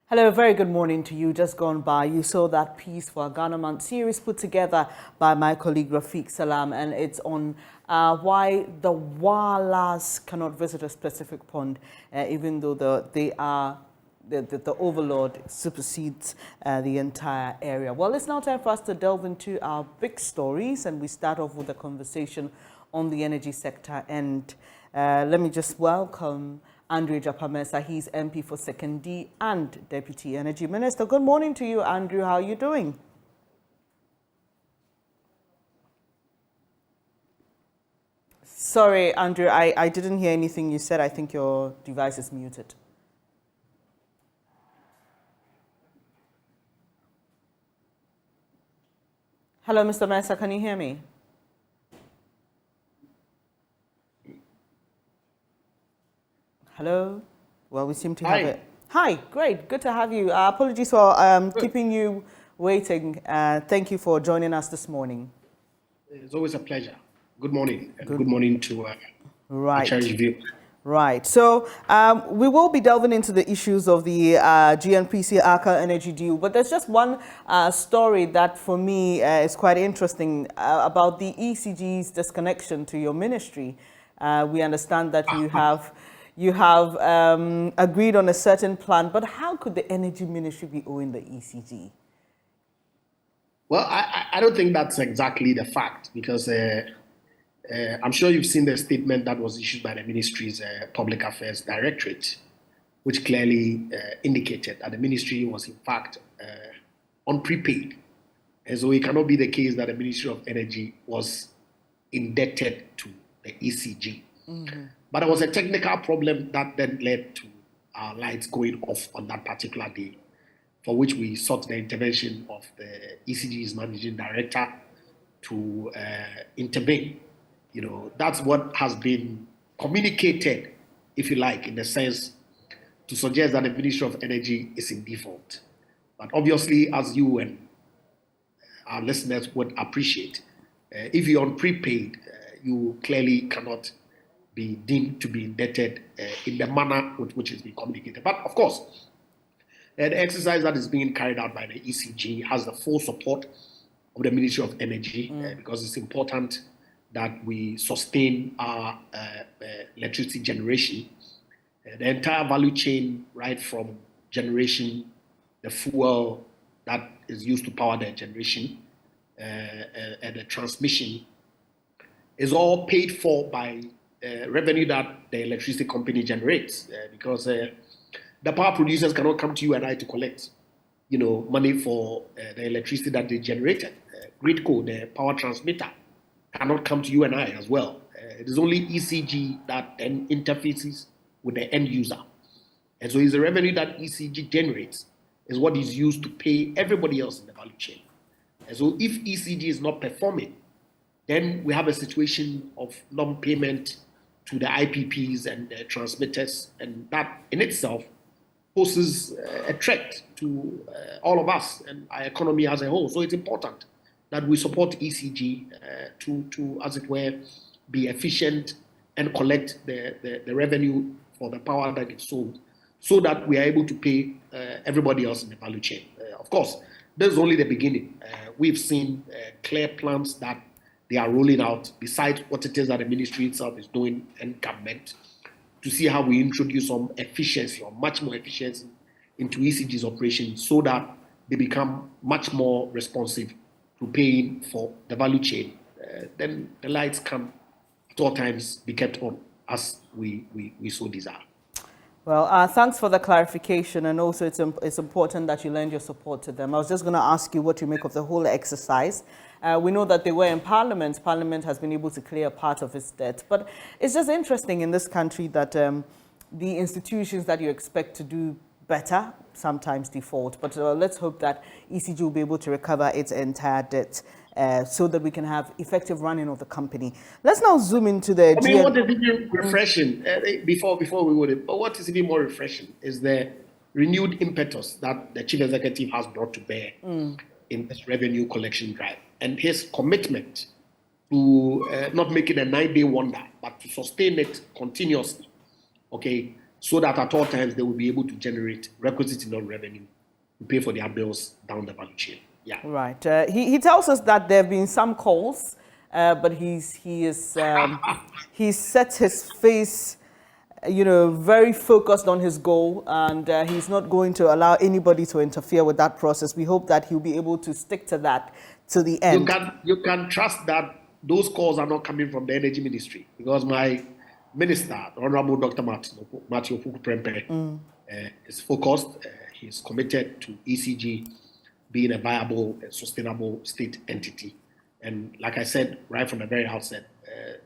Hello, very good morning to you. Just gone by, you saw that piece for our Ghana Month series put together by my colleague Rafiq Salam, and it's on why the Walas cannot visit a specific pond, even though the overlord supersedes the entire area. Well, it's now time for us to delve into our big stories, and we start off with a conversation on the energy sector. And let me just welcome Andrew Egyapa Mercer. He's MP for Second D and Deputy Energy Minister. Good morning to you, Andrew. How are you doing? Sorry, Andrew, I didn't hear anything you said. I think your device is muted. Hello, Mr. Mercer, can you hear me? Hello? Well, we seem to have it. Hi, great. Good to have you. Apologies for keeping you waiting. Thank you for joining us this morning. It's always a pleasure. Good morning. Good morning to right. cherished view. Right. So we will be delving into the issues of the GNPC ACA energy deal, but there's just one story that for me is quite interesting about the ECG's disconnection to your ministry. We understand that you have agreed on a certain plan, but how could the energy ministry be owing the ECG? Well, I don't think that's exactly the fact, because I'm sure you've seen the statement that was issued by the ministry's Public Affairs Directorate, which clearly indicated that the ministry was in fact on prepaid. And so it cannot be the case that the Ministry of Energy was indebted to the ECG. Mm-hmm. But there was a technical problem that then led to our lights going off on that particular day, for which we sought the intervention of the ECG's managing director to intervene. You know, that's what has been communicated, if you like, in the sense to suggest that the Ministry of Energy is in default. But obviously, as you and our listeners would appreciate, if you're on prepaid, you clearly cannot be deemed to be indebted in the manner with which it's been communicated. But of course, the exercise that is being carried out by the ECG has the full support of the Ministry of Energy, because it's important that we sustain our electricity generation. The entire value chain, right from generation, the fuel that is used to power the generation, and the transmission, is all paid for by revenue that the electricity company generates, because the power producers cannot come to you and I to collect, money for the electricity that they generated. Gridco, the power transmitter, cannot come to you and I as well. It is only ECG that then interfaces with the end user. And so it's the revenue that ECG generates is what is used to pay everybody else in the value chain. And so if ECG is not performing, then we have a situation of non-payment to the IPPs and the transmitters, and that in itself poses a threat to all of us and our economy as a whole. So it's important that we support ECG to, as it were, be efficient and collect the revenue for the power that is sold, so that we are able to pay everybody else in the value chain. Of course, this is only the beginning. We've seen clear plans that they are rolling out, besides what it is that the ministry itself is doing and government, to see how we introduce some efficiency, or much more efficiency, into ECG's operation, so that they become much more responsive to paying for the value chain. Then the lights can at all times be kept on as we so desire. Well, thanks for the clarification, and also it's important that you lend your support to them. I was just going to ask you what you make of the whole exercise. We know that they were in Parliament. Parliament has been able to clear part of its debt, but it's just interesting in this country that the institutions that you expect to do better sometimes default. But let's hope that ECG will be able to recover its entire debt, so that we can have effective running of the company. Let's now zoom into the. What is even refreshing before we would, but what is even more refreshing is the renewed impetus that the chief executive has brought to bear in this revenue collection drive, and his commitment to not make it a 9-day wonder, but to sustain it continuously. Okay, so that at all times they will be able to generate requisite enough revenue to pay for their bills down the value chain. Yeah. Right. He tells us that there have been some calls, but he's set his face, very focused on his goal, and he's not going to allow anybody to interfere with that process. We hope that he'll be able to stick to that to the end. You can trust that those calls are not coming from the energy ministry, because my minister, Honorable Dr. Matthew Prempe, is focused. He's committed to ECG being a viable and sustainable state entity. And like I said right from the very outset,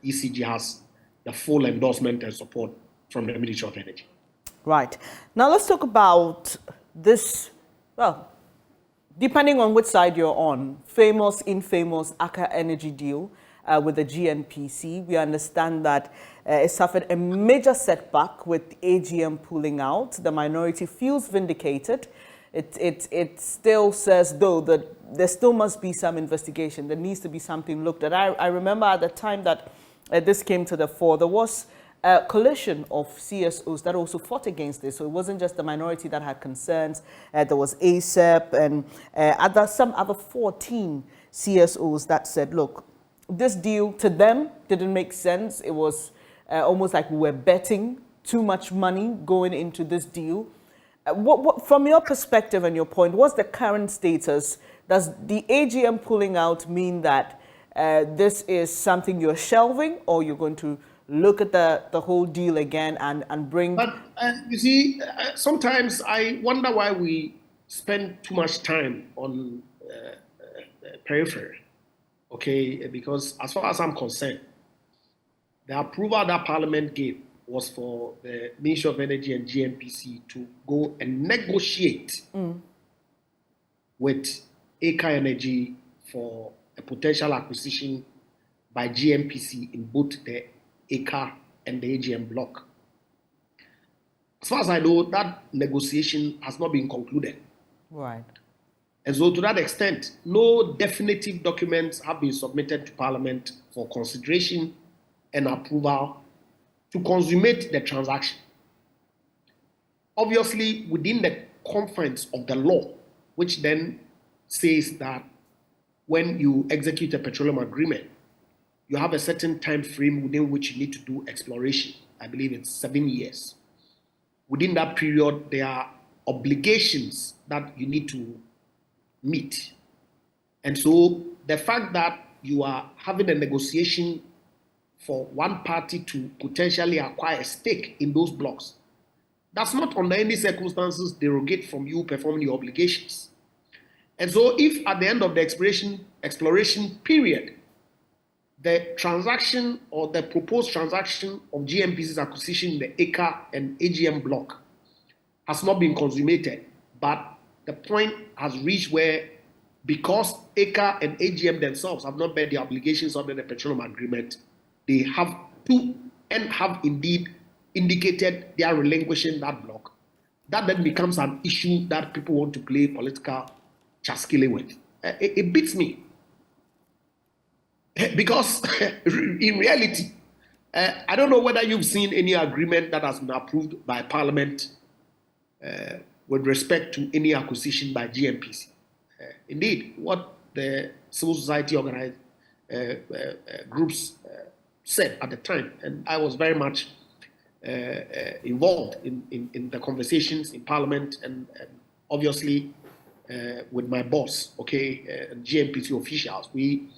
ECG has the full endorsement and support from the Ministry of Energy. Right. Now let's talk about this, well, depending on which side you're on, famous, infamous Aker Energy deal with the GNPC. We understand that it suffered a major setback with AGM pulling out. The minority feels vindicated. It still says, though, that there still must be some investigation. There needs to be something looked at. I remember at the time that this came to the fore, there was a coalition of CSOs that also fought against this. So it wasn't just the minority that had concerns. There was ASEP and some other 14 CSOs that said, look, this deal to them didn't make sense. It was almost like we were betting too much money going into this deal. What, from your perspective and your point, what's the current status? Does the AGM pulling out mean that this is something you're shelving, or you're going to look at the whole deal again and bring... But you see, sometimes I wonder why we spend too much time on periphery, okay? Because as far as I'm concerned, the approval that Parliament gave was for the Ministry of Energy and GNPC to go and negotiate with Aker Energy for a potential acquisition by GNPC in both the Aker and the AGM block. As far as I know, that negotiation has not been concluded. Right. And so to that extent, no definitive documents have been submitted to Parliament for consideration and approval to consummate the transaction. Obviously, within the confines of the law, which then says that when you execute a petroleum agreement, you have a certain time frame within which you need to do exploration. I believe it's 7 years. Within that period, there are obligations that you need to meet. And so the fact that you are having a negotiation for one party to potentially acquire a stake in those blocks does not under any circumstances derogate from you performing your obligations. And so if at the end of the exploration period, the transaction or the proposed transaction of GNPC's acquisition in the Aker and AGM block has not been consummated, but the point has reached where, because Aker and AGM themselves have not met the obligations under the petroleum agreement, they have to and have indeed indicated they are relinquishing that block. That then becomes an issue that people want to play political chaskele with. It beats me. Because in reality, I don't know whether you've seen any agreement that has been approved by Parliament with respect to any acquisition by GNPC. Indeed, what the civil society organized groups said at the time, and I was very much involved in the conversations in Parliament, and obviously with my boss, okay, and GNPC officials, we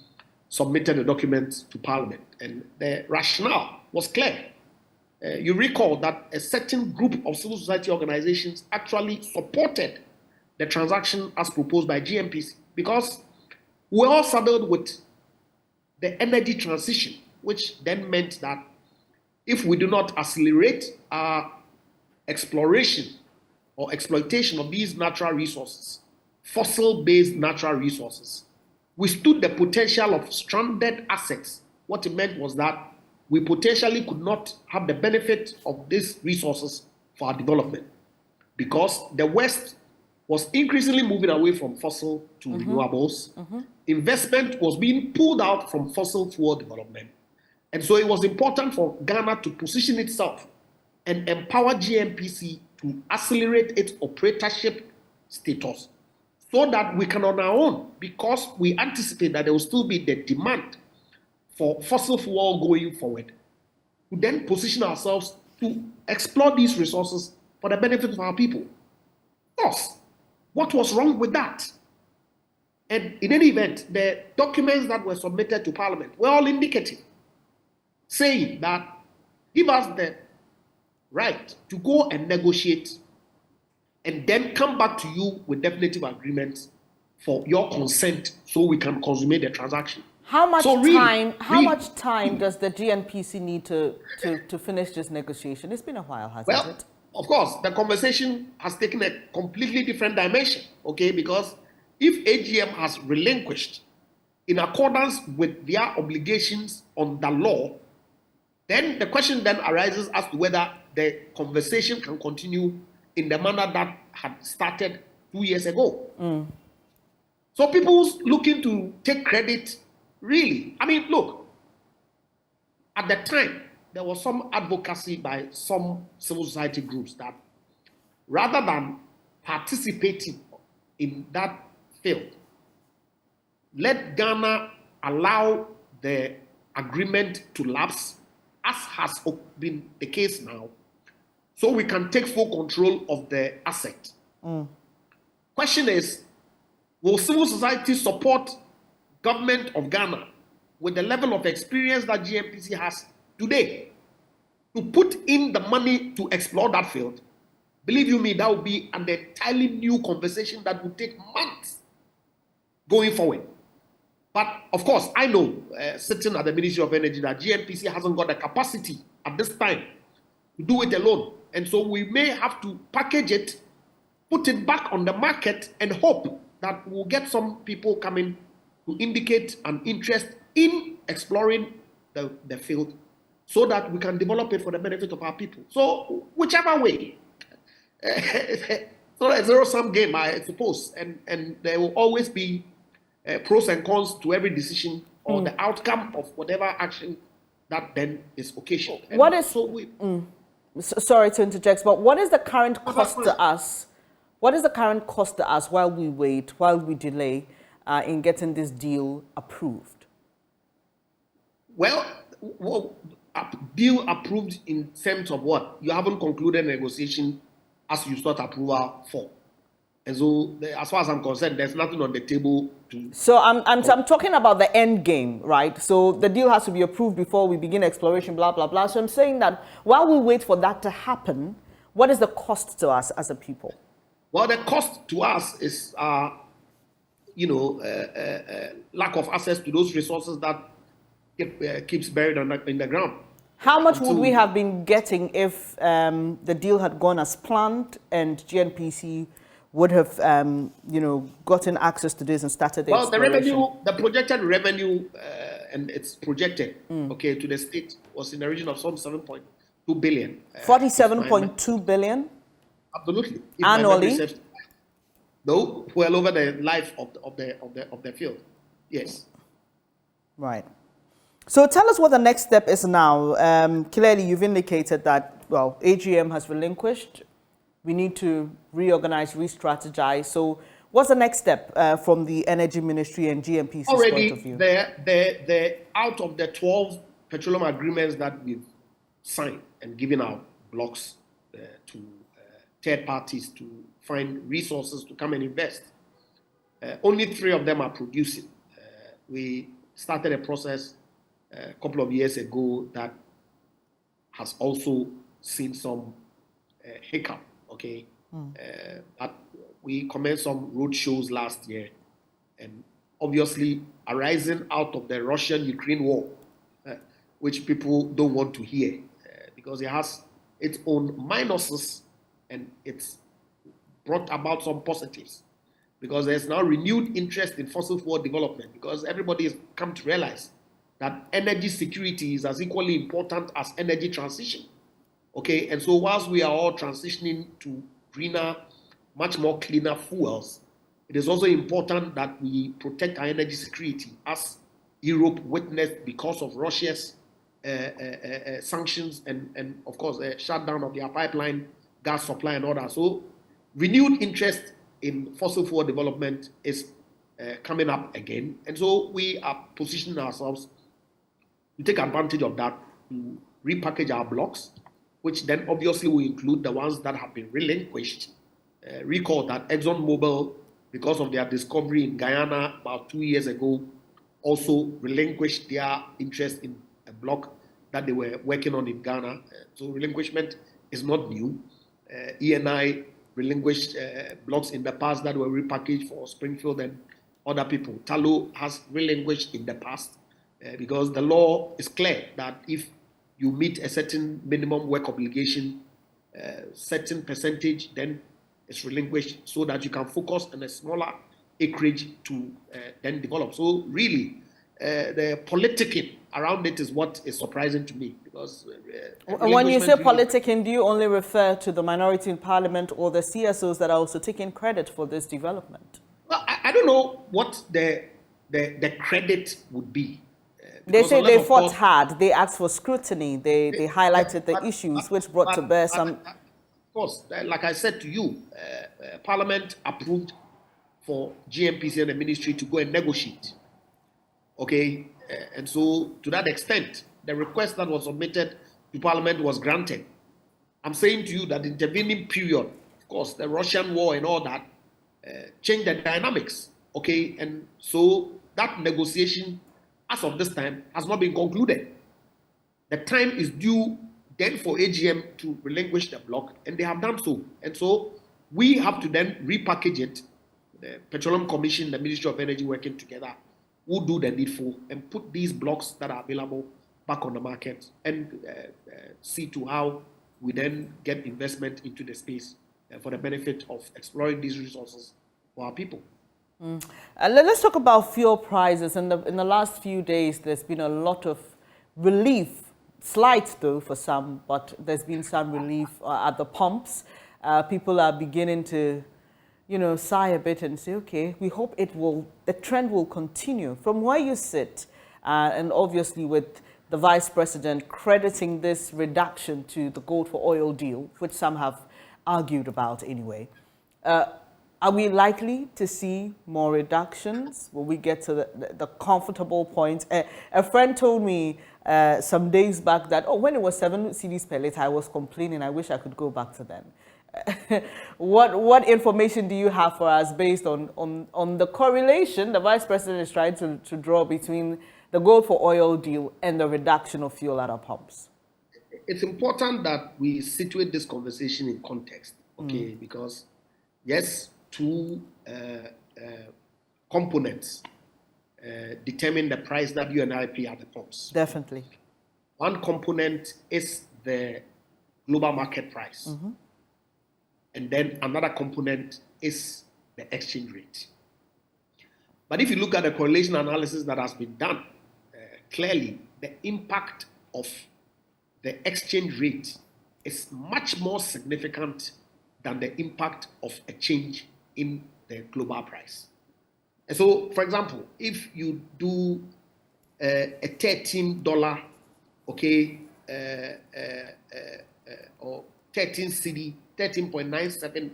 submitted the documents to Parliament, and the rationale was clear. You recall that a certain group of civil society organizations actually supported the transaction as proposed by GNPC, because we're all saddled with the energy transition, which then meant that if we do not accelerate our exploration or exploitation of these natural resources, fossil-based natural resources, we stood the potential of stranded assets. What it meant was that we potentially could not have the benefit of these resources for our development, because the West was increasingly moving away from fossil to renewables. Investment was being pulled out from fossil fuel development. And so it was important for Ghana to position itself and empower GNPC to accelerate its operatorship status so that we can on our own, because we anticipate that there will still be the demand for fossil fuel going forward, to then position ourselves to explore these resources for the benefit of our people. Of course, what was wrong with that? And in any event, the documents that were submitted to Parliament were all indicative, saying that give us the right to go and negotiate and then come back to you with definitive agreements for your consent so we can consummate the transaction. How much So really, time? How much time does the GNPC need to finish this negotiation? It's been a while, hasn't it? Of course, the conversation has taken a completely different dimension. Okay, because if AGM has relinquished in accordance with their obligations on the law, then the question then arises as to whether the conversation can continue in the manner that had started 2 years ago. So people looking to take credit, really, I mean, look, at the time, there was some advocacy by some civil society groups that rather than participating in that field, let Ghana allow the agreement to lapse, as has been the case now, so we can take full control of the asset. Question is, will civil society support government of Ghana with the level of experience that GNPC has today to put in the money to explore that field? Believe you me, that will be an entirely new conversation that will take months going forward. But of course, I know, sitting at the Ministry of Energy, that GNPC hasn't got the capacity at this time to do it alone. And so we may have to package it, put it back on the market, and hope that we'll get some people coming to indicate an interest in exploring the field so that we can develop it for the benefit of our people. So whichever way, so a zero-sum game, I suppose, and there will always be pros and cons to every decision or the outcome of whatever action that then is occasioned. What is sorry to interject, but what is the current cost to us? What is the current cost to us while we wait, while we delay in getting this deal approved? Well, deal approved in terms of what? You haven't concluded negotiation as you sought approval for. And so, as far as I'm concerned, there's nothing on the table to... So I'm talking about the end game, right? So the deal has to be approved before we begin exploration, blah, blah, blah. So I'm saying that while we wait for that to happen, what is the cost to us as a people? Well, the cost to us is, lack of access to those resources that keeps buried in the ground. How much would we have been getting if the deal had gone as planned and GNPC would have, gotten access to this and started the exploration? The projected revenue, and it's projected, to the state was in the region of some 7.2 billion. 47.2 billion? Absolutely. Annually? No, well over the life of the field. Yes. Right. So tell us what the next step is now. Clearly, you've indicated that, well, AGM has relinquished. We need to reorganize, re-strategize. So what's the next step from the Energy Ministry and GNPC's point of view? Already, out of the 12 petroleum agreements that we've signed and given out blocks to third parties to find resources to come and invest, only 3 of them are producing. We started a process a couple of years ago that has also seen some hiccup. Okay, but we commenced some road shows last year, and obviously arising out of the Russian-Ukraine war, which people don't want to hear because it has its own minuses and it's brought about some positives because there's now renewed interest in fossil fuel development because everybody has come to realize that energy security is as equally important as energy transition. Okay, and so whilst we are all transitioning to greener, much more cleaner fuels, it is also important that we protect our energy security as Europe witnessed because of Russia's sanctions and of course, shutdown of their pipeline, gas supply and all that. So renewed interest in fossil fuel development is coming up again. And so we are positioning ourselves to take advantage of that, to repackage our blocks, which then obviously will include the ones that have been relinquished. Recall that ExxonMobil, because of their discovery in Guyana about 2 years ago, also relinquished their interest in a block that they were working on in Ghana. So relinquishment is not new. ENI relinquished blocks in the past that were repackaged for Springfield and other people. Talo has relinquished in the past because the law is clear that if you meet a certain minimum work obligation, certain percentage, then it's relinquished so that you can focus on a smaller acreage to then develop. So really, the politicking around it is what is surprising to me because when you say politicking, do you only refer to the minority in parliament or the CSOs that are also taking credit for this development? Well, I don't know what the credit would be. They say they fought hard. They asked for scrutiny. They highlighted the issues which brought to bear some. Of course, like I said to you, Parliament approved for GMPC and the ministry to go and negotiate. Okay, and so to that extent, the request that was submitted to Parliament was granted. I'm saying to you that the intervening period, of course, the Russian war and all that, changed the dynamics. Okay, and so that negotiation, as of this time, has not been concluded. The time is due then for AGM to relinquish the block, and they have done so. And so we have to then repackage it. The Petroleum Commission, the Ministry of Energy working together will do the needful and put these blocks that are available back on the market and see to how we then get investment into the space for the benefit of exploring these resources for our people. Let's talk about fuel prices. In the last few days, there's been a lot of relief, slight though for some, but there's been some relief at the pumps. People are beginning to, sigh a bit and say, okay, we hope the trend will continue. From where you sit, and obviously with the Vice President crediting this reduction to the gold for oil deal, which some have argued about anyway, are we likely to see more reductions? Will we get to the comfortable point? A friend told me some days back that, when it was 7 cedis per litre, I was complaining. I wish I could go back to then. What information do you have for us based on the correlation the Vice President is trying to draw between the gold for oil deal and the reduction of fuel at our pumps? It's important that we situate this conversation in context, okay? Because yes, two components determine the price that you and I pay at the pumps. Definitely. One component is the global market price. And then another component is the exchange rate. But if you look at the correlation analysis that has been done, clearly the impact of the exchange rate is much more significant than the impact of a change in the global price. And so, for example, if you do a $13, okay, or 13 cedi, 13.97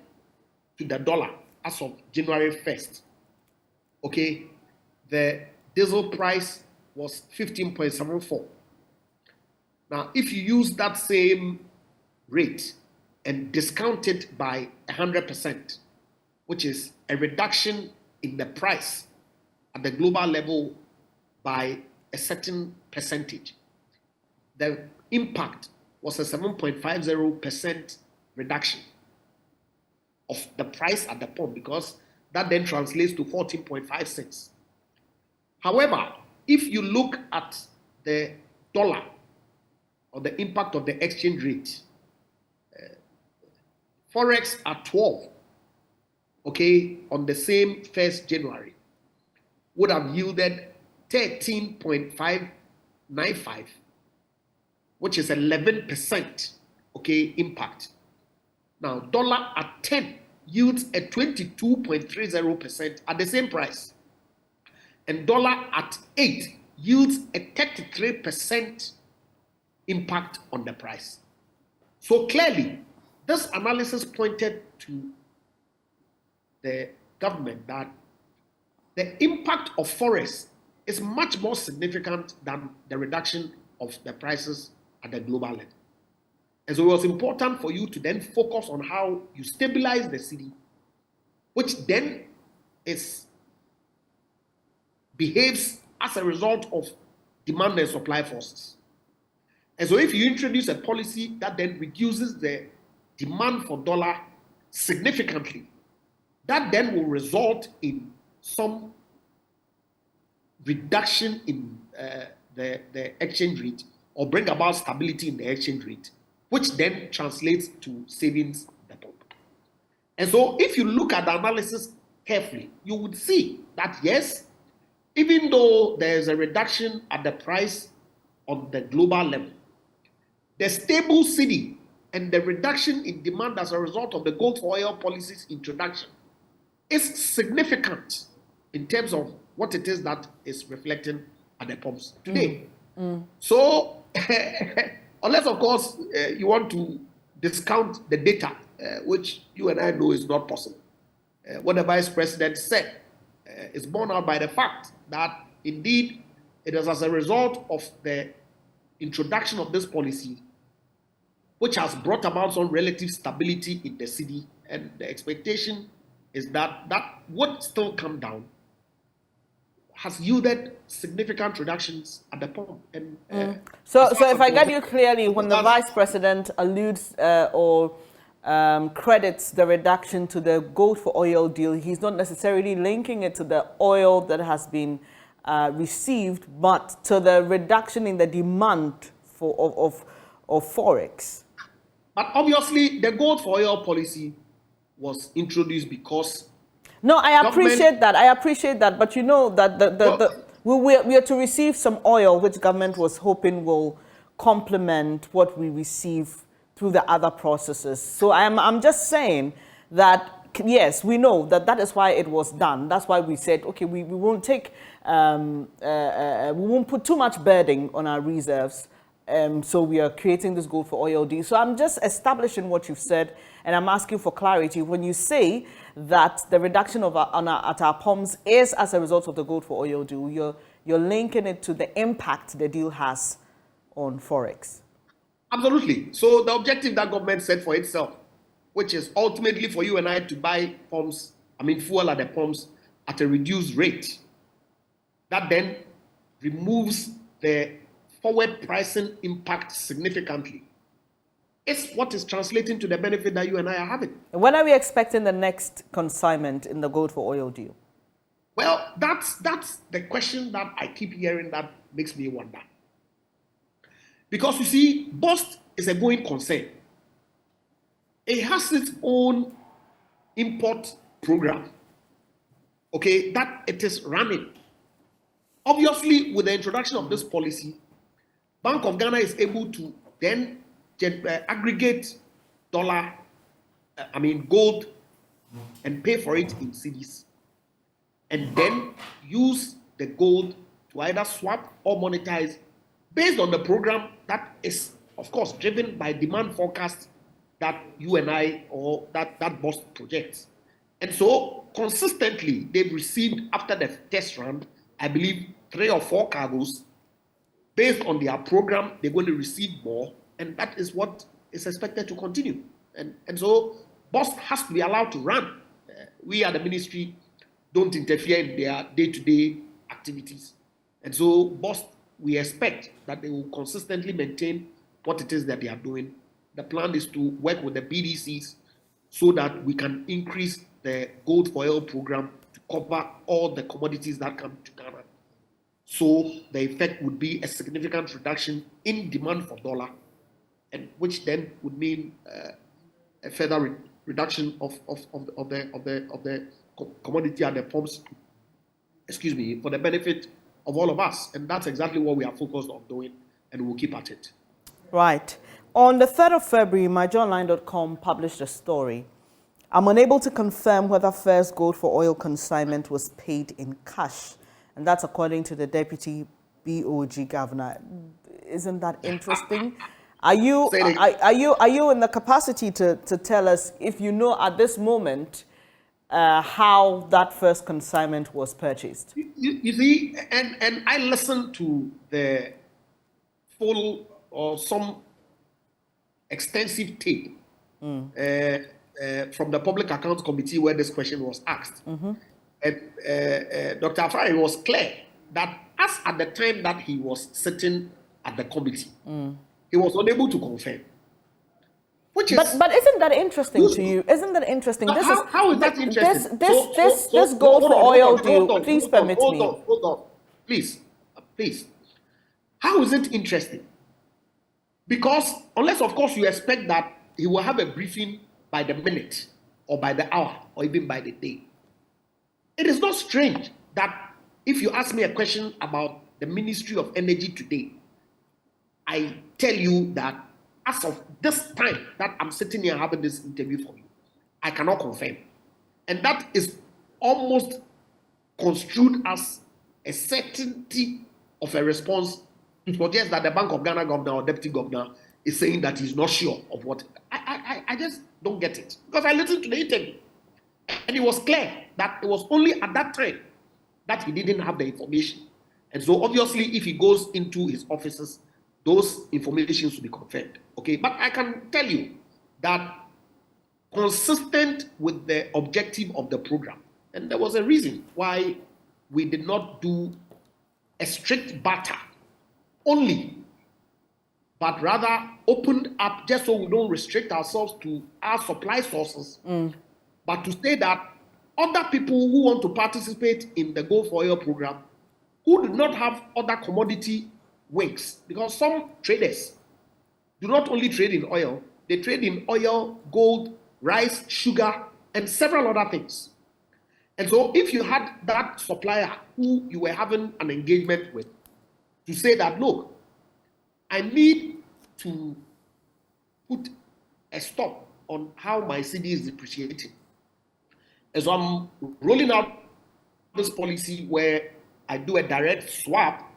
to the dollar as of January 1st, okay, the diesel price was 15.74. Now, if you use that same rate and discount it by 100%, which is a reduction in the price at the global level by a certain percentage, the impact was a 7.50% reduction of the price at the pump, because that then translates to 14.5 cents. However, if you look at the dollar or the impact of the exchange rate, Forex at 12, okay, on the same 1st January, would have yielded 13.595, which is 11%, okay, impact. Now, dollar at 10 yields a 22.30% at the same price. And dollar at 8 yields a 33% impact on the price. So clearly, this analysis pointed to the government that the impact of forex is much more significant than the reduction of the prices at the global level. And so it was important for you to then focus on how you stabilize the cedi, which then behaves as a result of demand and supply forces. And so if you introduce a policy that then reduces the demand for dollar significantly, that then will result in some reduction in the exchange rate or bring about stability in the exchange rate, which then translates to savings at the pump. And so if you look at the analysis carefully, you would see that yes, even though there's a reduction at the price on the global level, the stable cedi and the reduction in demand as a result of the gold for oil policy's introduction is significant in terms of what it is that is reflecting at the pumps today. So, unless, of course, you want to discount the data, which you and I know is not possible. What the Vice President said is borne out by the fact that, indeed, it is as a result of the introduction of this policy which has brought about some relative stability in the cedi, and the expectation is that that would still come down, has yielded significant reductions at the pump. And so if I get you clearly, when the Vice President alludes or credits the reduction to the gold for oil deal, he's not necessarily linking it to the oil that has been received, but to the reduction in the demand of forex. But obviously, the gold for oil policy was introduced because... No, I appreciate that. But you know that we are to receive some oil, which government was hoping will complement what we receive through the other processes. So I'm just saying that, yes, we know that is why it was done. That's why we said, okay, we won't take, we won't put too much burden on our reserves. So we are creating this gold for oil deal. So I'm just establishing what you've said, and I'm asking for clarity. When you say that the reduction of at our pumps is as a result of the gold for oil deal, you're linking it to the impact the deal has on forex. Absolutely. So the objective that government set for itself, which is ultimately for you and I to buy fuel at the pumps at a reduced rate, that then removes the forward pricing impact significantly. It's what is translating to the benefit that you and I are having. When are we expecting the next consignment in the gold for oil deal? Well, that's the question that I keep hearing that makes me wonder. Because you see, BOST is a going concern. It has its own import program, okay, that it is running. Obviously, with the introduction of this policy, Bank of Ghana is able to then aggregate gold, and pay for it in cedis, and then use the gold to either swap or monetize based on the program that is, of course, driven by demand forecast that you and I, or that BOST projects. And so, consistently, they've received, after the test run, I believe 3 or 4 cargoes. Based on their program, they're going to receive more, and that is what is expected to continue. And so BOST has to be allowed to run. We at the ministry don't interfere in their day-to-day activities. And so BOST, we expect that they will consistently maintain what it is that they are doing. The plan is to work with the BDCs so that we can increase the gold for oil program to cover all the commodities that come to Ghana. So the effect would be a significant reduction in demand for dollar, and which then would mean a further reduction of the commodity at the pumps, for the benefit of all of us. And that's exactly what we are focused on doing, and we'll keep at it. Right. On the 3rd of February, myjournline.com published a story. I'm unable to confirm whether first gold for oil consignment was paid in cash. And that's according to the Deputy BOG Governor. Isn't that interesting? Are you Say it are you in the capacity to tell us if you know at this moment how that first consignment was purchased? You see, and I listened to the full or some extensive tape from the Public Accounts Committee where this question was asked. And Dr. Afari was clear that as at the time that he was sitting at the committee, he was unable to confirm. Which is but isn't that interesting to you? Isn't that interesting? How is that interesting? This gold for oil deal. Please permit me. Hold on. Please. How is it interesting? Because unless, of course, you expect that he will have a briefing by the minute or by the hour or even by the day. It is not strange that if you ask me a question about the Ministry of Energy today, I tell you that as of this time that I'm sitting here having this interview for you, I cannot confirm. And that is almost construed as a certainty of a response to suggest that the Bank of Ghana governor or deputy governor is saying that he's not sure of what. I just don't get it. Because I listened to the interview and it was clear that it was only at that time that he didn't have the information. And so obviously if he goes into his offices, those information should be confirmed. Okay, but I can tell you that consistent with the objective of the program, and there was a reason why we did not do a strict barter only, but rather opened up just so we don't restrict ourselves to our supply sources, but to say that other people who want to participate in the Gold for Oil program who do not have other commodity wings, because some traders do not only trade in oil, they trade in oil, gold, rice, sugar, and several other things. And so if you had that supplier who you were having an engagement with to say that, look, I need to put a stop on how my CD is depreciating. And so I'm rolling out this policy where I do a direct swap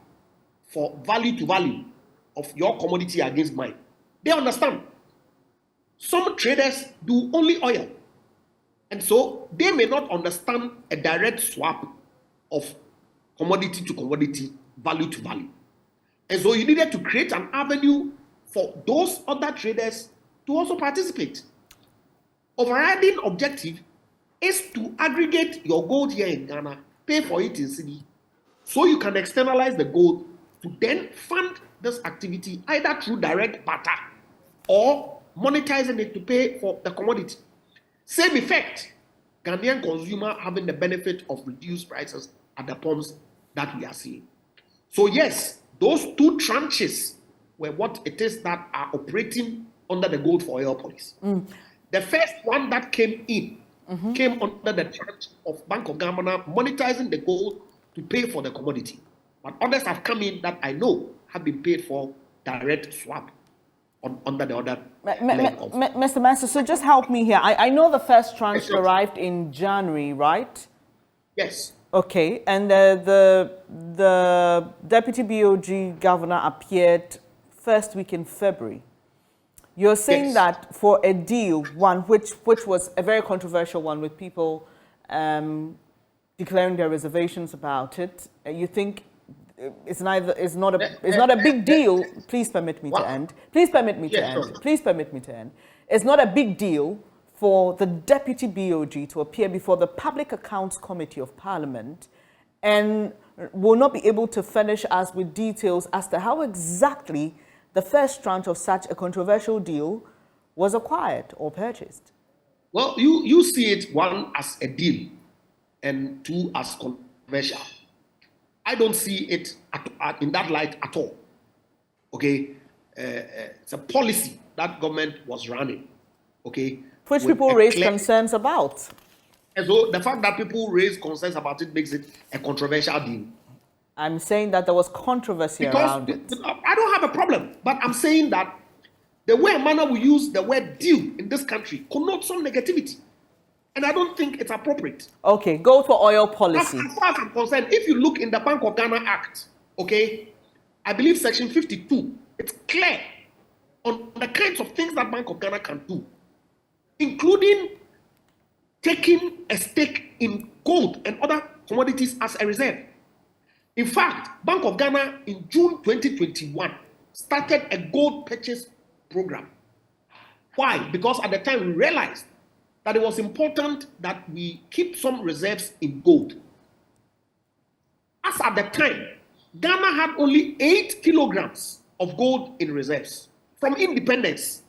for value to value of your commodity against mine. They understand. Some traders do only oil. And so they may not understand a direct swap of commodity to commodity, value to value. And so you needed to create an avenue for those other traders to also participate. Overriding objective is to aggregate your gold here in Ghana, pay for it in cedi, so you can externalize the gold to then fund this activity either through direct barter or monetizing it to pay for the commodity. Same effect, Ghanaian consumer having the benefit of reduced prices at the pumps that we are seeing. So yes, those two tranches were what it is that are operating under the Gold for Oil policy. The first one that came in came under the tranche of Bank of Ghana monetizing the gold to pay for the commodity. But others have come in that I know have been paid for direct swap under the other leg of. Mr. Mercer, so just help me here. I know the first tranche arrived in January, right? Yes. Okay, and the Deputy BOG Governor appeared first week in February. You're saying that for a deal, one which was a very controversial one with people declaring their reservations about it, you think it's not a big deal. Please permit me to end. Please permit me to end. Please permit me to end. It's not a big deal for the Deputy BOG to appear before the Public Accounts Committee of Parliament and will not be able to furnish us with details as to how exactly the first tranche of such a controversial deal was acquired or purchased. Well, you see it, one, as a deal and two, as controversial. I don't see it in that light at all. Okay? It's a policy that government was running. Okay? Which people raise concerns about. And so the fact that people raise concerns about it makes it a controversial deal. I'm saying that there was controversy around it. I don't have a problem, but I'm saying that the way and manner we use the word deal in this country connotes some negativity. And I don't think it's appropriate. Okay, go for oil policy. As far as I'm concerned, if you look in the Bank of Ghana Act, okay, I believe Section 52 It's clear on the kinds of things that Bank of Ghana can do, including taking a stake in gold and other commodities as a reserve. In fact, Bank of Ghana in June 2021 started a gold purchase program. Why? Because at the time we realized that it was important that we keep some reserves in gold. As at the time, Ghana had only 8 kilograms of gold in reserves from independence.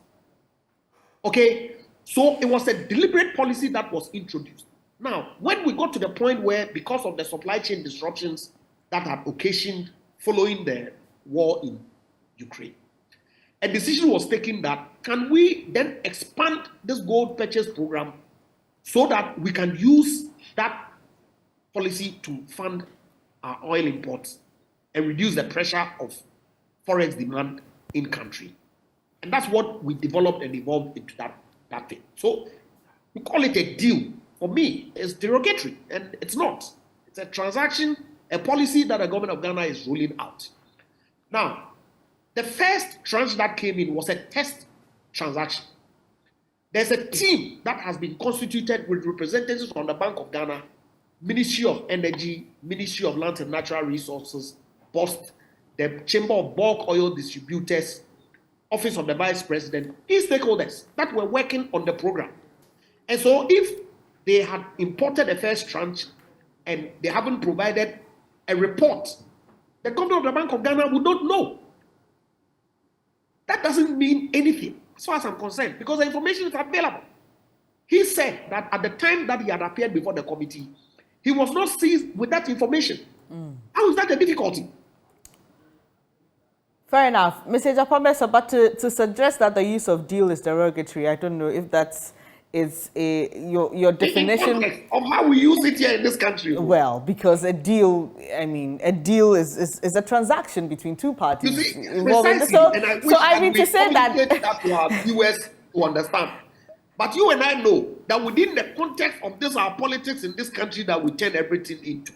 Okay, so it was a deliberate policy that was introduced. Now, when we got to the point where, because of the supply chain disruptions that had occasioned following the war in Ukraine, a decision was taken that can we then expand this gold purchase program so that we can use that policy to fund our oil imports and reduce the pressure of forex demand in country. And that's what we developed and evolved into that thing. So we call it a deal. For me, it's derogatory, and it's not. It's a transaction, a policy that the government of Ghana is rolling out. Now, the first tranche that came in was a test transaction. There's a team that has been constituted with representatives from the Bank of Ghana, Ministry of Energy, Ministry of Lands and Natural Resources, BOST, the Chamber of Bulk Oil Distributors, Office of the Vice President, these stakeholders that were working on the program. And so if they had imported a first tranche and they haven't provided a report, the governor of the Bank of Ghana would not know. That doesn't mean anything as far as I'm concerned, because the information is available. He said that at the time that he had appeared before the committee, he was not seized with that information. How is that a difficulty? Fair enough. Mr. Egyapa Mercer, but to suggest that the use of deal is derogatory, I don't know if that's your definition in of how we use it here in this country. Well, because a deal, I mean, a deal is a transaction between two parties. You see, precisely, and I mean to say that to our viewers to understand. But you and I know that within the context of this, our politics in this country, that we turn everything into.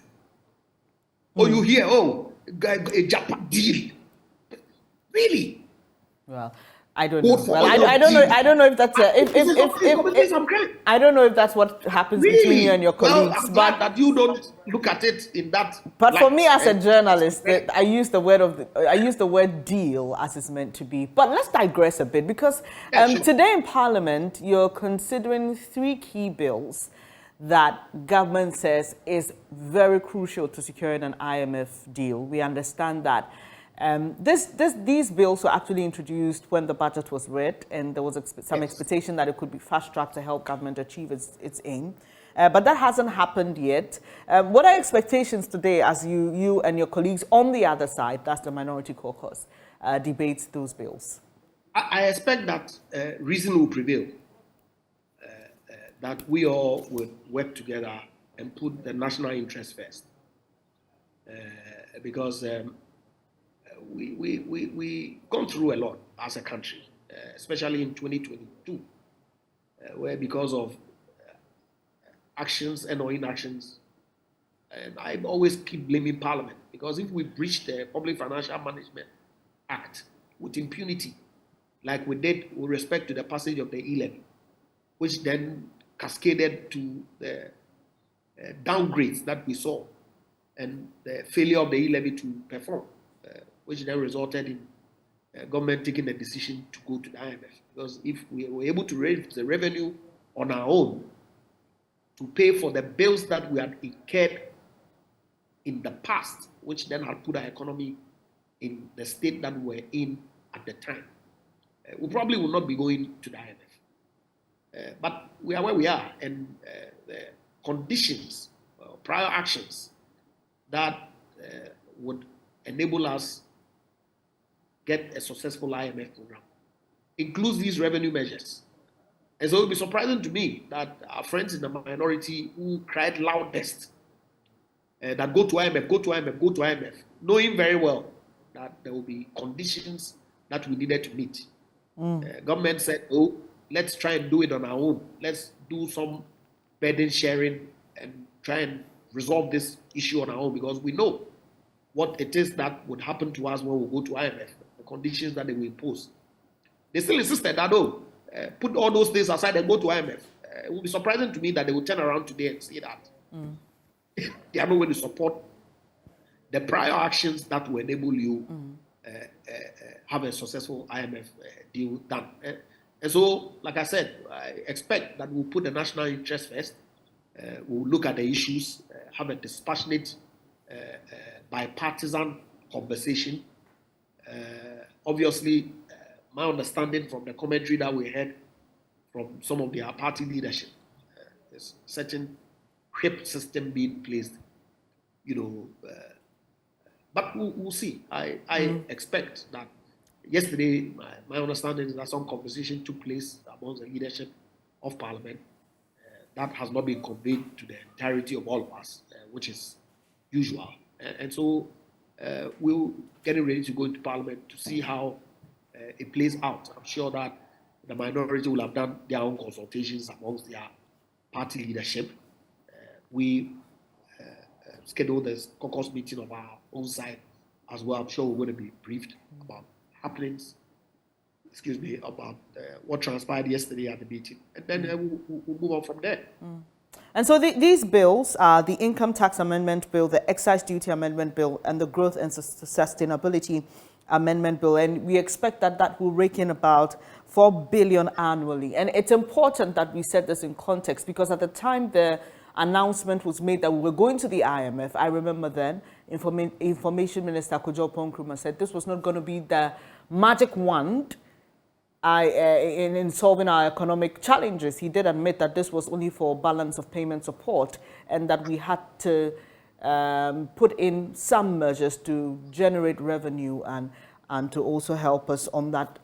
Or you hear, a Japan deal. Really? Well, I don't know. Well, I don't know. I don't know if that's I don't know if that's what happens between you and your colleagues. Well, I'm glad that you don't look at it in that. But light. For me, as a journalist, I use the word deal as it's meant to be. But let's digress a bit, because today in Parliament, you're considering 3 key bills that government says is very crucial to securing an IMF deal. We understand that. These bills were actually introduced when the budget was read, and there was some expectation that it could be fast-tracked to help government achieve its aim. But that hasn't happened yet. What are expectations today as you and your colleagues on the other side, that's the minority caucus, debates those bills? I expect that reason will prevail, that we all would work together and put the national interest first. Because we gone through a lot as a country, especially in 2022, where because of actions and or inactions, and I always keep blaming Parliament, because if we breach the Public Financial Management Act with impunity, like we did with respect to the passage of the e-levy, which then cascaded to the downgrades that we saw and the failure of the e-levy to perform, which then resulted in government taking the decision to go to the IMF. Because if we were able to raise the revenue on our own to pay for the bills that we had incurred in the past, which then had put our economy in the state that we were in at the time, we probably would not be going to the IMF. But we are where we are, and the conditions, prior actions that would enable us get a successful IMF program includes these revenue measures. And so it will be surprising to me that our friends in the minority who cried loudest that go to IMF, go to IMF, go to IMF, knowing very well that there will be conditions that we needed to meet. Government said, oh, let's try and do it on our own. Let's do some burden sharing and try and resolve this issue on our own, because we know what it is that would happen to us when we go to IMF. The conditions that they will impose. They still insisted that, put all those things aside and go to IMF. It will be surprising to me that they will turn around today and say that they are not going to support the prior actions that will enable you have a successful IMF deal done. And so, like I said, I expect that we'll put the national interest first. We'll look at the issues, have a dispassionate, bipartisan conversation. Obviously, my understanding from the commentary that we heard from some of their party leadership, there's a certain whip system being placed, but we'll see. I expect that yesterday, my understanding is that some conversation took place amongst the leadership of Parliament. That has not been conveyed to the entirety of all of us, which is usual. And so we're getting ready to go into Parliament to see how it plays out. I'm sure that the minority will have done their own consultations amongst their party leadership. We scheduled this caucus meeting of our own side as well. I'm sure we're going to be briefed about happenings, about what transpired yesterday at the meeting. And then we'll move on from there. And so these bills are the Income Tax Amendment Bill, the Excise Duty Amendment Bill, and the Growth and Sustainability Amendment Bill. And we expect that will rake in about $4 billion annually. And it's important that we set this in context, because at the time the announcement was made that we were going to the IMF, I remember then Information Minister Kojo Nkrumah said this was not going to be the magic wand in solving our economic challenges. He did admit that this was only for balance of payment support, and that we had to put in some measures to generate revenue and to also help us on that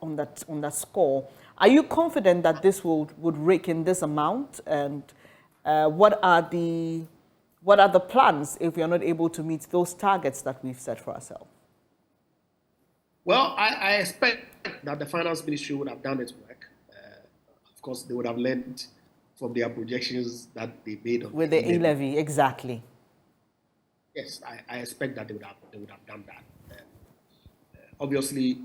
score. Are you confident that this would rake in this amount? And what are the plans if we are not able to meet those targets that we've set for ourselves? Well, I expect that the Finance Ministry would have done its work. Of course, they would have learned from their projections that they made with the e-levy. Exactly. Yes, I expect that they would have done that. Obviously,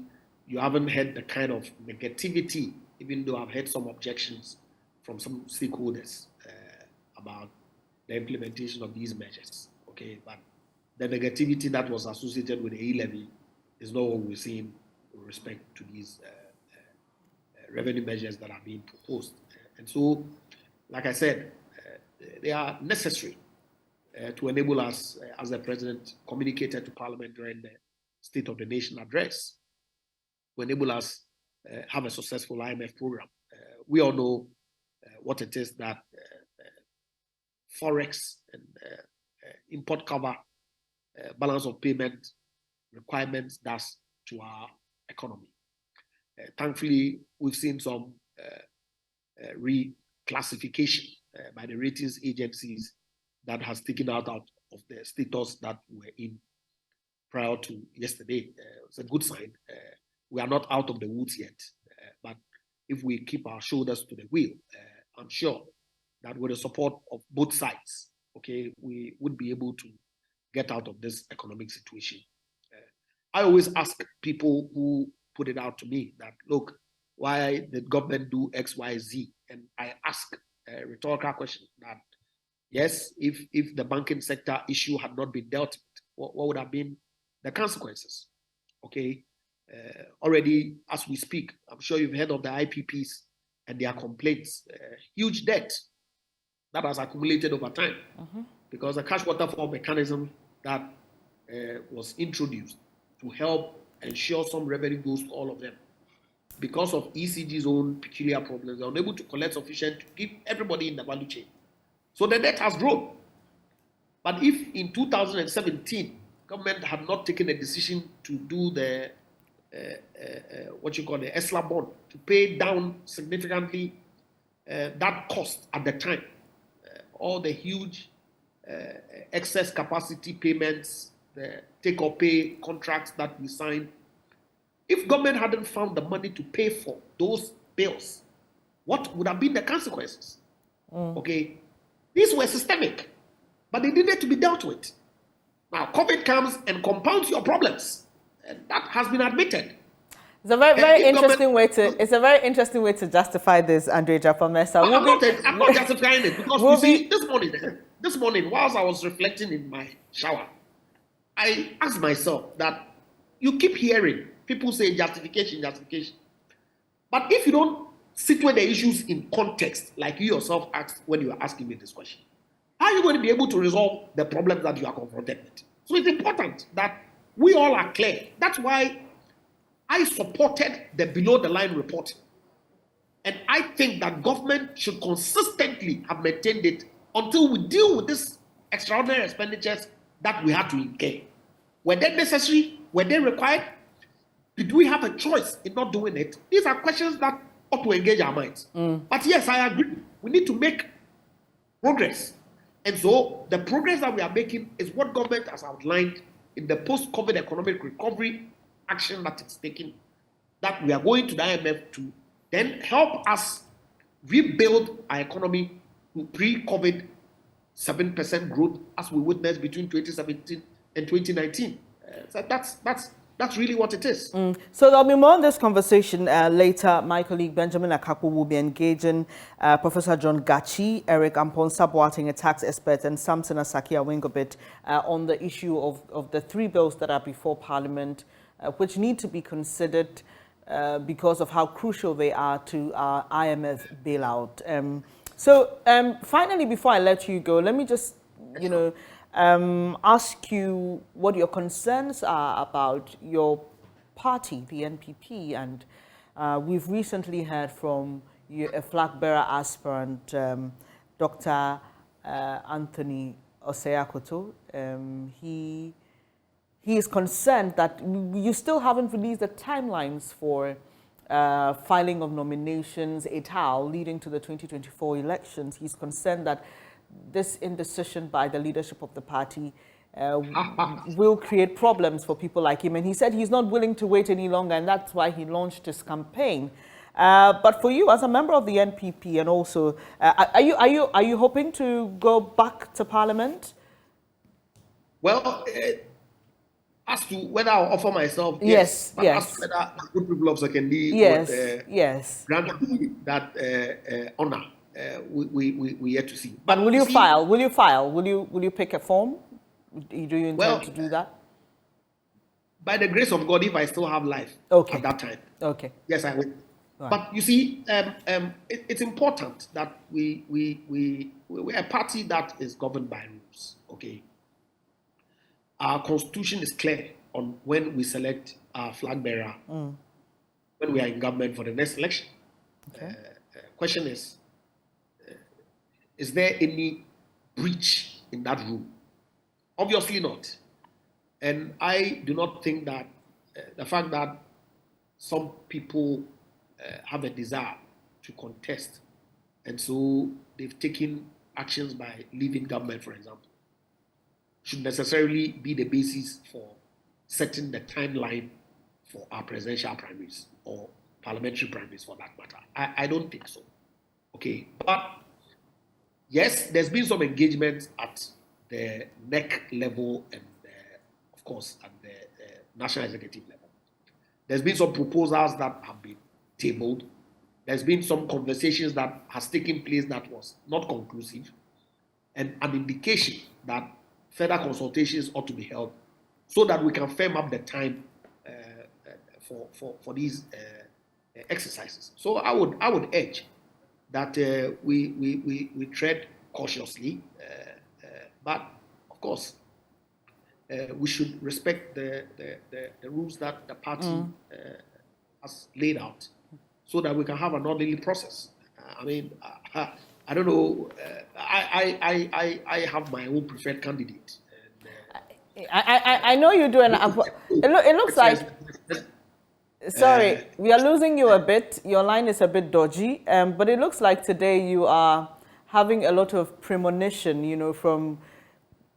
you haven't heard the kind of negativity, even though I've heard some objections from some stakeholders about the implementation of these measures. Okay, but the negativity that was associated with the e-levy is not what we're seeing with respect to these revenue measures that are being proposed. And so, like I said, they are necessary to enable us, as the President communicated to Parliament during the State of the Nation address, to enable us have a successful IMF program. We all know what it is that Forex and import cover, balance of payment requirements does to our economy. Thankfully, we've seen some reclassification by the ratings agencies that has taken out of the status that we were in prior to yesterday. It's a good sign. We are not out of the woods yet, but if we keep our shoulders to the wheel, I'm sure that with the support of both sides, okay, we would be able to get out of this economic situation. I always ask people who put it out to me that, look, why did government do X, Y, Z? And I ask a rhetorical question that, yes, if the banking sector issue had not been dealt with, what would have been the consequences? Okay, already as we speak, I'm sure you've heard of the IPPs and their complaints, huge debt that has accumulated over time because the cash waterfall mechanism that was introduced to help ensure some revenue goes to all of them. Because of ECG's own peculiar problems, they're unable to collect sufficient to give everybody in the value chain. So the debt has grown. But if in 2017, government had not taken a decision to do the the ESLA bond, to pay down significantly that cost at the time, all the huge excess capacity payments, the take-or-pay contracts that we signed, if government hadn't found the money to pay for those bills, what would have been the consequences? Okay, these were systemic, but they needed to be dealt with. Now, COVID comes and compounds your problems, and that has been admitted. It's a very interesting way to. It's a very interesting way to justify this, Andre Egyapa Mercer. I'm not justifying it because you see, this morning, whilst I was reflecting in my shower, I asked myself that you keep hearing people say justification, justification, but if you don't situate the issues in context, like you yourself asked when you were asking me this question, how are you going to be able to resolve the problems that you are confronted with? So it's important that we all are clear. That's why I supported the below the line reporting. And I think that government should consistently have maintained it until we deal with these extraordinary expenditures that we have to incur. Were they necessary? Were they required? Did we have a choice in not doing it? These are questions that ought to engage our minds. But yes, I agree. We need to make progress. And so the progress that we are making is what government has outlined in the post-COVID economic recovery action that it's taking, that we are going to the IMF to then help us rebuild our economy to pre-COVID 7% growth as we witnessed between 2017 and 2019. So that's really what it is. So there'll be more on this conversation later. My colleague Benjamin Akaku will be engaging Professor John Gachi, Eric Amponsah-Boateng, a tax expert, and Samson Asaki-Awingobit on the issue of the three bills that are before Parliament, which need to be considered because of how crucial they are to our IMF bailout. Finally, before I let you go, let me just, ask you what your concerns are about your party, the NPP, and we've recently heard from a flag bearer aspirant, Dr. Anthony Osei-Akoto. He is concerned that you still haven't released the timelines for filing of nominations, et al., leading to the 2024 elections. He's concerned that this indecision by the leadership of the party will create problems for people like him. And he said he's not willing to wait any longer, and that's why he launched his campaign. But for you, as a member of the NPP, and also, are you hoping to go back to Parliament? Well, as to whether I'll offer myself, yes. As to whether good people of Sekendi would grant me that honor, we yet to see. But will you file? Will you file? Will you pick a form? Do you intend to do that? By the grace of God, if I still have life at that time, yes, I will. Right. But you see, it's important that we're a party that is governed by rules. Okay. Our constitution is clear on when we select our flag bearer, when we are in government for the next election. Okay. Question is there any breach in that rule? Obviously not. And I do not think that the fact that some people have a desire to contest, and so they've taken actions by leaving government, for example, should necessarily be the basis for setting the timeline for our presidential primaries or parliamentary primaries for that matter. I don't think so. Okay. But yes, there's been some engagement at the NEC level and, of course, at the national executive level. There's been some proposals that have been tabled. There's been some conversations that has taken place that was not conclusive, and an indication that further consultations ought to be held so that we can firm up the time for these exercises. So I would urge that we tread cautiously, but of course we should respect the rules that the party has laid out, so that we can have an orderly process. I don't know. I have my own preferred candidate. I know you do, and it looks like. Sorry, we are losing you a bit. Your line is a bit dodgy, but it looks like today you are having a lot of premonition.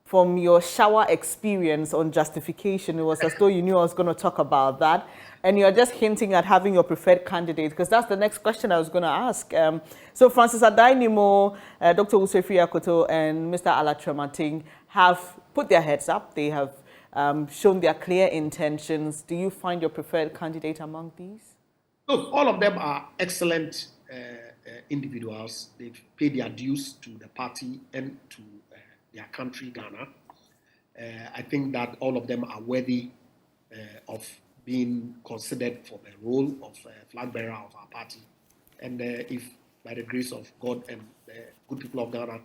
From your shower experience on justification. It was as though you knew I was going to talk about that. And you're just hinting at having your preferred candidate, because that's the next question I was going to ask. So Francis Adainimo, Dr. Osei-Akoto, and Mr. Ala Tremating have put their heads up. They have shown their clear intentions. Do you find your preferred candidate among these? Look, all of them are excellent individuals. They've paid their dues to the party and to their country, Ghana. I think that all of them are worthy of being considered for the role of flag bearer of our party. And if, by the grace of God and the good people of Ghana,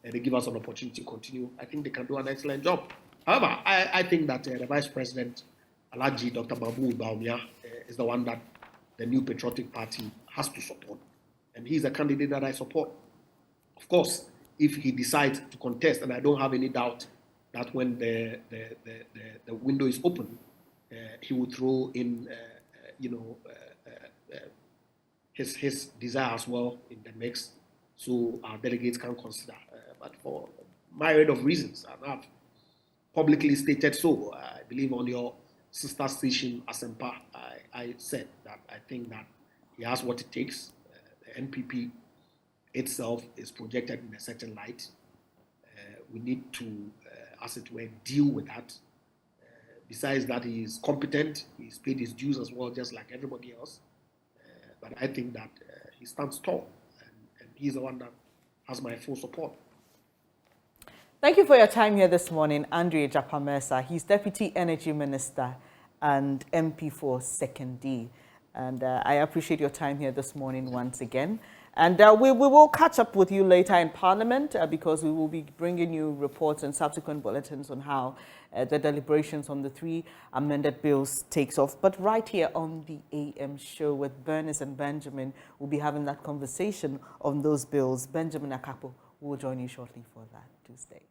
they give us an opportunity to continue, I think they can do an excellent job. However, I think that the Vice President, Alhaji Dr. Mahmoud Bawumia, is the one that the New Patriotic Party has to support. And he's a candidate that I support. Of course, if he decides to contest, and I don't have any doubt that when the window is open, he will throw in, his desire as well in the mix, so our delegates can consider. But for myriad of reasons, and I've publicly stated so. I believe on your sister station, Asempa, I said that I think that he has what it takes. The NPP itself is projected in a certain light. We need to, as it were, deal with that. Besides that, he is competent. He's paid his dues as well, just like everybody else. But I think that he stands tall, and he's the one that has my full support. Thank you for your time here this morning, Andrew Egyapa Mercer. He's Deputy Energy Minister and MP for 2nd D. And I appreciate your time here this morning once again. And we will catch up with you later in Parliament because we will be bringing you reports and subsequent bulletins on how the deliberations on the 3 amended bills takes off. But right here on the AM show with Bernice and Benjamin, we'll be having that conversation on those bills. Benjamin Akapo will join you shortly for that. Do stay.